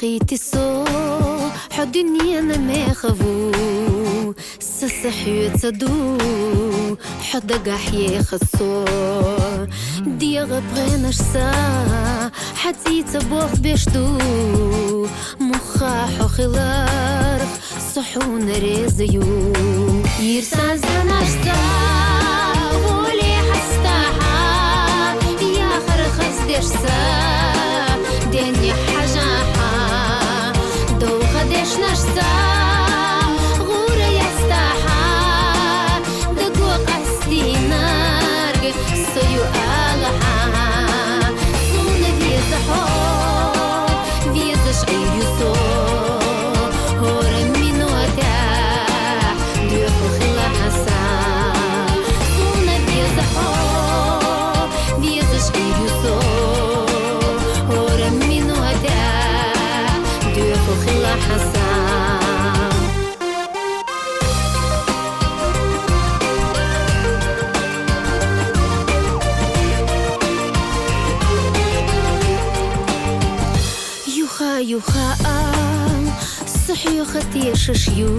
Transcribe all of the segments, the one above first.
قيتي صو حدني أنا ما خفو سسحيت صدو حد قحي خصو دي غبغينش سا حتي تبوخ بيشتو مخاحو خلارخ صحون ريزيو يرسان زناش سا ولي حستاحا يا خرخص ديش سا دنيا حجاحا دو خدش نشسا غورة يستاحا دقو قستي نارق سيو آلحا سونة فيزحو فيزش غير يسو هورا من وداح ديوحو خلا حسا سونة فيزحو فيزش غير يسو هورا من وداح ديوحو خلا حسا يوخا صحي خطي ششيو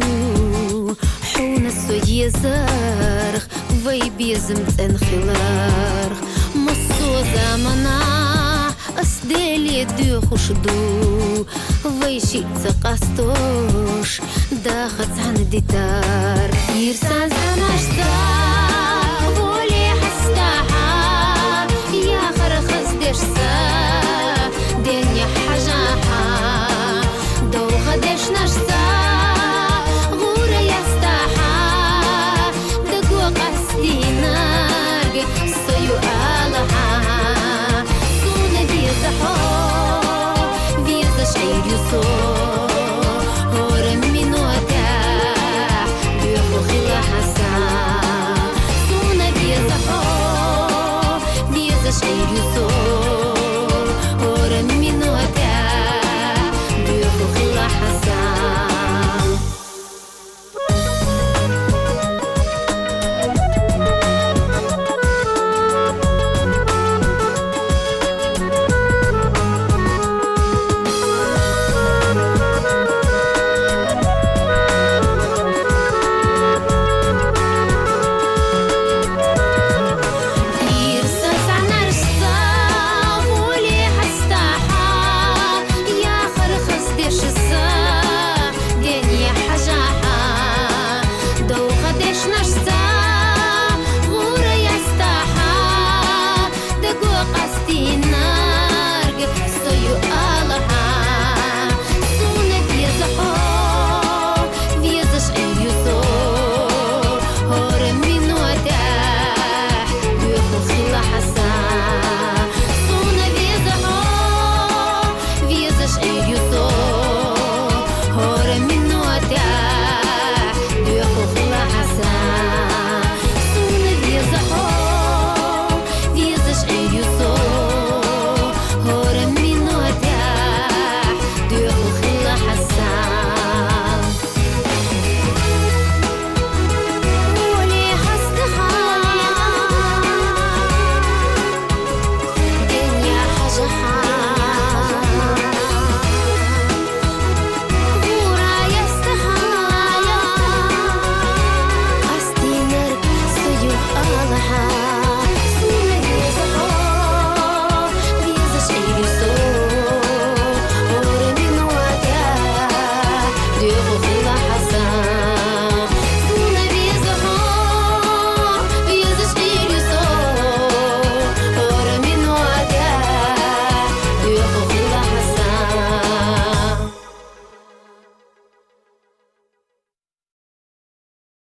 حون السوي زرخ وي بيزمت انخلارخ مصو زمنا أصدالي دو خشدو وي شي تقاستوش داخت عن ديتار يرسان زناشتا